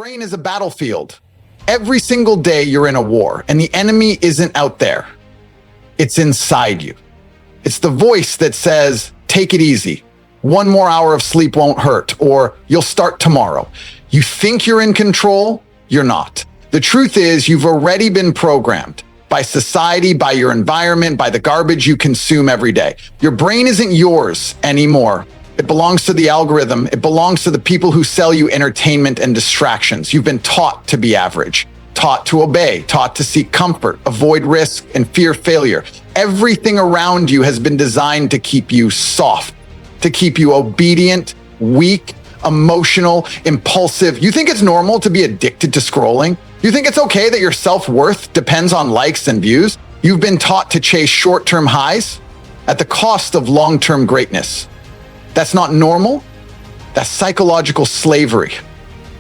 brain is a battlefield. Every single day you're in a war, and the enemy isn't out there. It's inside you. It's the voice that says, take it easy. One more hour of sleep won't hurt, or you'll start tomorrow. You think you're in control, you're not. The truth is, you've already been programmed by society, by your environment, by the garbage you consume every day. Your brain isn't yours anymore. It belongs to the algorithm. It belongs to the people who sell you entertainment and distractions. You've been taught to be average, taught to obey, taught to seek comfort, avoid risk, and fear failure. Everything around you has been designed to keep you soft, to keep you obedient, weak, emotional, impulsive. You think it's normal to be addicted to scrolling? You think it's okay that your self-worth depends on likes and views? You've been taught to chase short-term highs at the cost of long-term greatness. That's not normal. That's psychological slavery.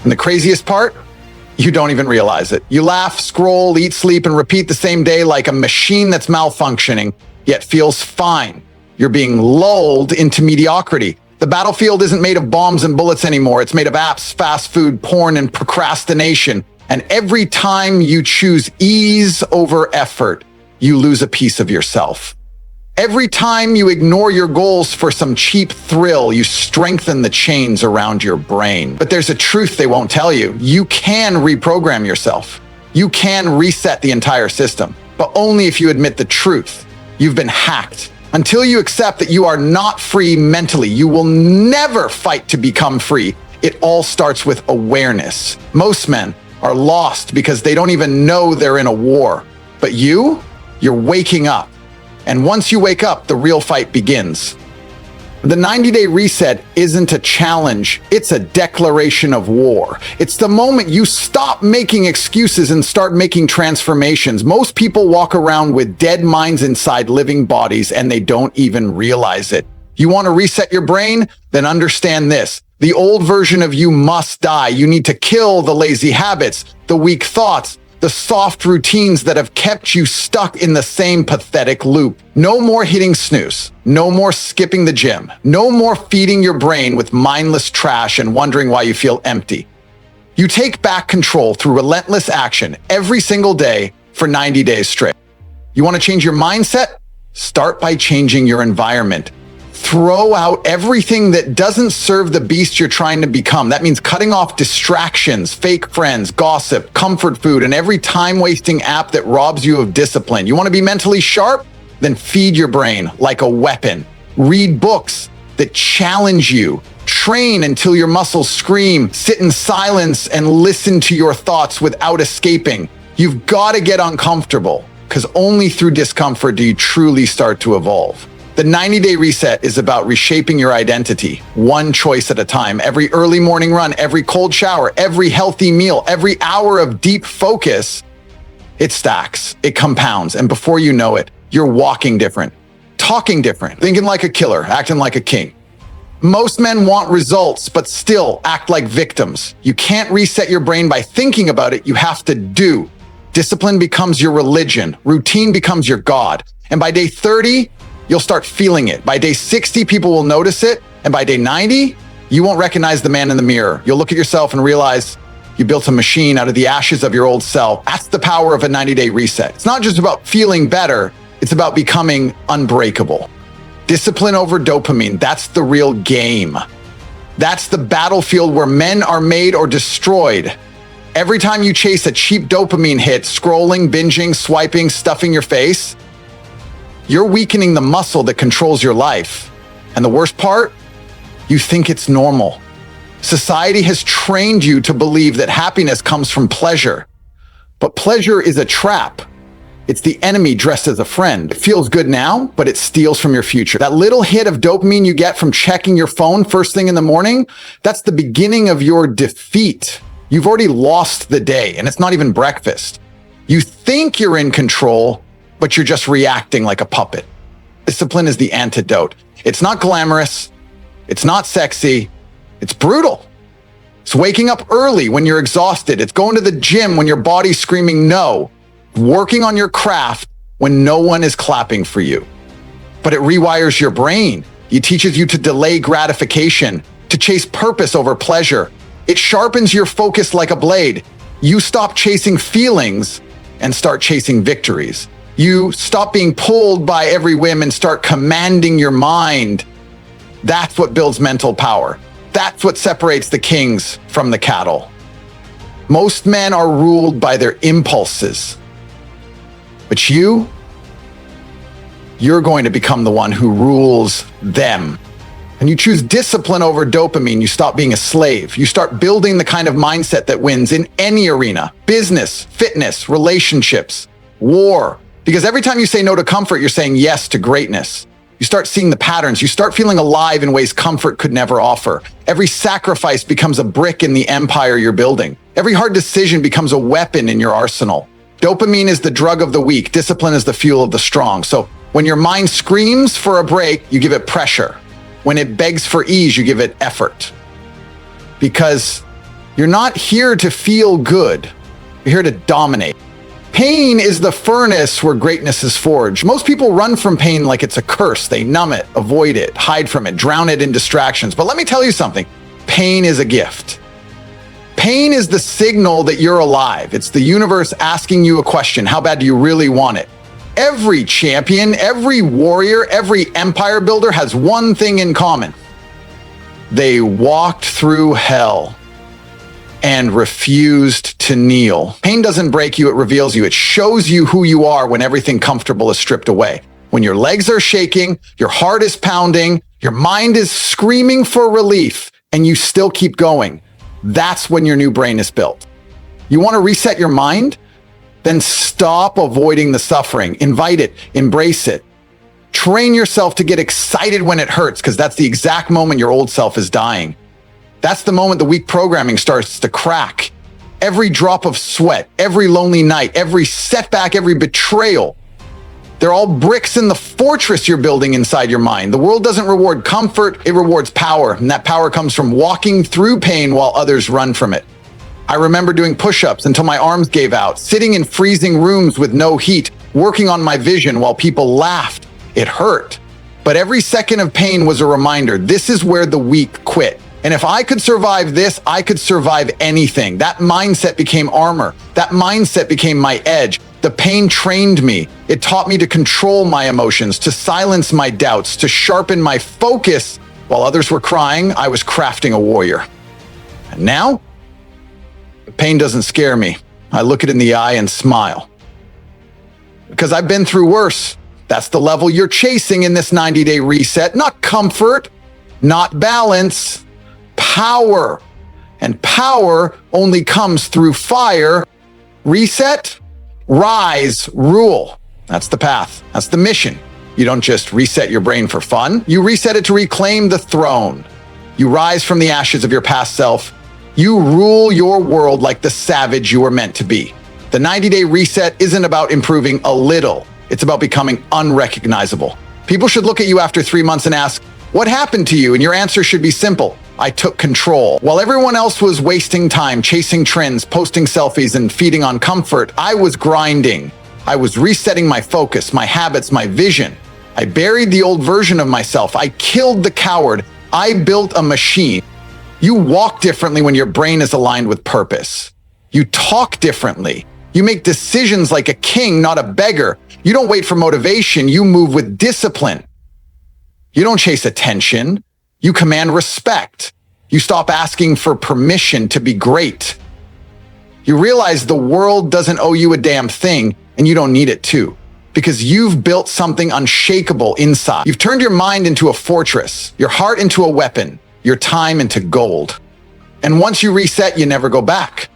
And the craziest part, you don't even realize it. You laugh, scroll, eat, sleep, and repeat the same day like a machine that's malfunctioning, yet feels fine. You're being lulled into mediocrity. The battlefield isn't made of bombs and bullets anymore. It's made of apps, fast food, porn, and procrastination. And every time you choose ease over effort, you lose a piece of yourself. Every time you ignore your goals for some cheap thrill, you strengthen the chains around your brain. But there's a truth they won't tell you. You can reprogram yourself. You can reset the entire system, but only if you admit the truth. You've been hacked. Until you accept that you are not free mentally, you will never fight to become free. It all starts with awareness. Most men are lost because they don't even know they're in a war. But you're waking up. And once you wake up, the real fight begins. The 90-day reset isn't a challenge. It's a declaration of war. It's the moment you stop making excuses and start making transformations. Most people walk around with dead minds inside living bodies, and they don't even realize it. You want to reset your brain? Then understand this. The old version of you must die. You need to kill the lazy habits, the weak thoughts, the soft routines that have kept you stuck in the same pathetic loop. No more hitting snooze. No more skipping the gym. No more feeding your brain with mindless trash and wondering why you feel empty. You take back control through relentless action every single day for 90 days straight. You want to change your mindset? Start by changing your environment. Throw out everything that doesn't serve the beast you're trying to become. That means cutting off distractions, fake friends, gossip, comfort food, and every time-wasting app that robs you of discipline. You want to be mentally sharp? Then feed your brain like a weapon. Read books that challenge you. Train until your muscles scream. Sit in silence and listen to your thoughts without escaping. You've got to get uncomfortable, because only through discomfort do you truly start to evolve. The 90-day reset is about reshaping your identity, one choice at a time. Every early morning run, every cold shower, every healthy meal, every hour of deep focus, it stacks, it compounds, and before you know it, you're walking different, talking different, thinking like a killer, acting like a king. Most men want results, but still act like victims. You can't reset your brain by thinking about it, you have to do. Discipline becomes your religion, routine becomes your God, and by day 30, you'll start feeling it. By day 60, people will notice it. And by day 90, you won't recognize the man in the mirror. You'll look at yourself and realize you built a machine out of the ashes of your old self. That's the power of a 90-day reset. It's not just about feeling better. It's about becoming unbreakable. Discipline over dopamine. That's the real game. That's the battlefield where men are made or destroyed. Every time you chase a cheap dopamine hit, scrolling, binging, swiping, stuffing your face, you're weakening the muscle that controls your life. And the worst part, you think it's normal. Society has trained you to believe that happiness comes from pleasure. But pleasure is a trap. It's the enemy dressed as a friend. It feels good now, but it steals from your future. That little hit of dopamine you get from checking your phone first thing in the morning, that's the beginning of your defeat. You've already lost the day, and it's not even breakfast. You think you're in control, but you're just reacting like a puppet. Discipline is the antidote. It's not glamorous. It's not sexy. It's brutal. It's waking up early when you're exhausted. It's going to the gym when your body's screaming no. Working on your craft when no one is clapping for you. But it rewires your brain. It teaches you to delay gratification, to chase purpose over pleasure, It sharpens your focus like a blade. You stop chasing feelings and start chasing victories. You stop being pulled by every whim and start commanding your mind. That's what builds mental power. That's what separates the kings from the cattle. Most men are ruled by their impulses. But you're going to become the one who rules them. And you choose discipline over dopamine, you stop being a slave. You start building the kind of mindset that wins in any arena: business, fitness, relationships, war. Because every time you say no to comfort, you're saying yes to greatness. You start seeing the patterns. You start feeling alive in ways comfort could never offer. Every sacrifice becomes a brick in the empire you're building. Every hard decision becomes a weapon in your arsenal. Dopamine is the drug of the weak. Discipline is the fuel of the strong. So when your mind screams for a break, you give it pressure. When it begs for ease, you give it effort. Because you're not here to feel good. You're here to dominate. Pain is the furnace where greatness is forged. Most people run from pain like it's a curse. They numb it, avoid it, hide from it, drown it in distractions. But let me tell you something. Pain is a gift. Pain is the signal that you're alive. It's the universe asking you a question. How bad do you really want it? Every champion, every warrior, every empire builder has one thing in common. They walked through hell and refused to kneel. Pain doesn't break you, it reveals you. It shows you who you are when everything comfortable is stripped away. When your legs are shaking, your heart is pounding, your mind is screaming for relief, and you still keep going. That's when your new brain is built. You want to reset your mind? Then stop avoiding the suffering. Invite it, embrace it. Train yourself to get excited when it hurts, because that's the exact moment your old self is dying. That's the moment the weak programming starts to crack. Every drop of sweat, every lonely night, every setback, every betrayal, they're all bricks in the fortress you're building inside your mind. The world doesn't reward comfort, it rewards power. And that power comes from walking through pain while others run from it. I remember doing push-ups until my arms gave out, sitting in freezing rooms with no heat, working on my vision while people laughed. It hurt. But every second of pain was a reminder, this is where the weak quit. And if I could survive this, I could survive anything. That mindset became armor. That mindset became my edge. The pain trained me. It taught me to control my emotions, to silence my doubts, to sharpen my focus. While others were crying, I was crafting a warrior. And now, the pain doesn't scare me. I look it in the eye and smile. Because I've been through worse. That's the level you're chasing in this 90-day reset. Not comfort, not balance. Power. And power only comes through fire. Reset, rise, rule. That's the path. That's the mission. You don't just reset your brain for fun. You reset it to reclaim the throne. You rise from the ashes of your past self. You rule your world like the savage you were meant to be. The 90-day reset isn't about improving a little. It's about becoming unrecognizable. People should look at you after 3 months and ask, what happened to you? And your answer should be simple. I took control. While everyone else was wasting time, chasing trends, posting selfies, and feeding on comfort, I was grinding. I was resetting my focus, my habits, my vision. I buried the old version of myself. I killed the coward. I built a machine. You walk differently when your brain is aligned with purpose. You talk differently. You make decisions like a king, not a beggar. You don't wait for motivation. You move with discipline. You don't chase attention. You command respect. You stop asking for permission to be great. You realize the world doesn't owe you a damn thing, and you don't need it to, because you've built something unshakable inside. You've turned your mind into a fortress, your heart into a weapon, your time into gold. And once you reset, you never go back.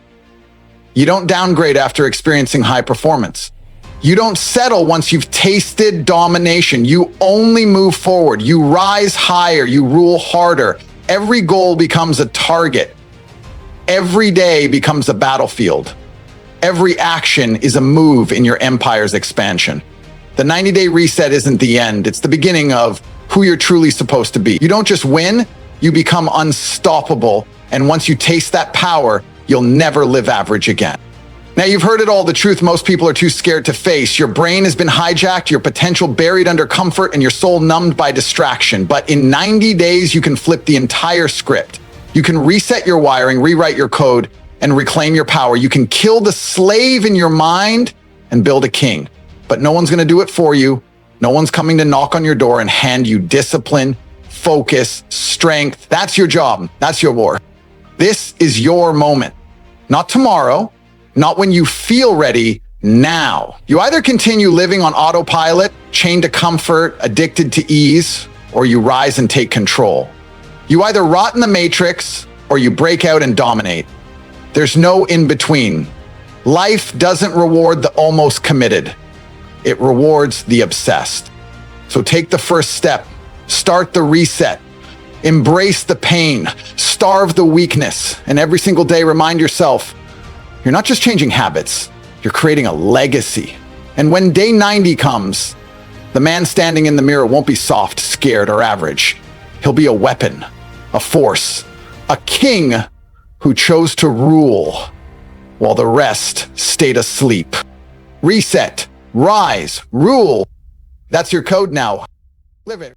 You don't downgrade after experiencing high performance. You don't settle once you've tasted domination. You only move forward. You rise higher. You rule harder. Every goal becomes a target. Every day becomes a battlefield. Every action is a move in your empire's expansion. The 90-day reset isn't the end. It's the beginning of who you're truly supposed to be. You don't just win, you become unstoppable. And once you taste that power, you'll never live average again. Now, you've heard it all. The truth most people are too scared to face. Your brain has been hijacked, your potential buried under comfort, and your soul numbed by distraction. But in 90 days, you can flip the entire script. You can reset your wiring, rewrite your code, and reclaim your power. You can kill the slave in your mind and build a king. But no one's going to do it for you. No one's coming to knock on your door and hand you discipline, focus, strength. That's your job. That's your war. This is your moment. Not tomorrow, not when you feel ready, now. You either continue living on autopilot, chained to comfort, addicted to ease, or you rise and take control. You either rot in the matrix or you break out and dominate. There's no in between. Life doesn't reward the almost committed. It rewards the obsessed. So take the first step. Start the reset. Embrace the pain. Starve the weakness. And every single day, remind yourself, you're not just changing habits, you're creating a legacy. And when day 90 comes, the man standing in the mirror won't be soft, scared, or average. He'll be a weapon, a force, a king who chose to rule while the rest stayed asleep. Reset, rise, rule. That's your code now. Live it.